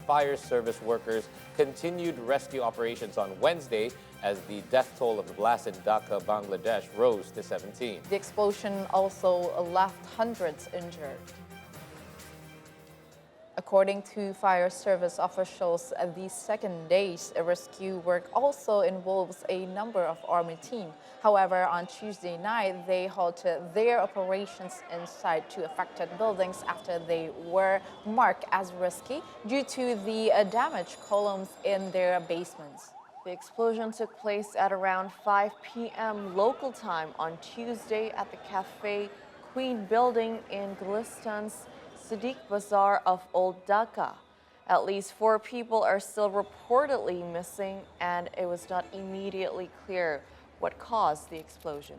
fire service workers continued rescue operations on Wednesday as the death toll of the blast in Dhaka, Bangladesh rose to 17. The explosion also left hundreds injured. According to fire service officials, the second day's rescue work also involves a number of army teams. However, on Tuesday night, they halted their operations inside two affected buildings after they were marked as risky due to the damaged columns in their basements. The explosion took place at around 5 p.m. local time on Tuesday at the Cafe Queen building in Gulistan's Siddiq Bazaar of Old Dhaka. At least 4 people are still reportedly missing, and it was not immediately clear what caused the explosion.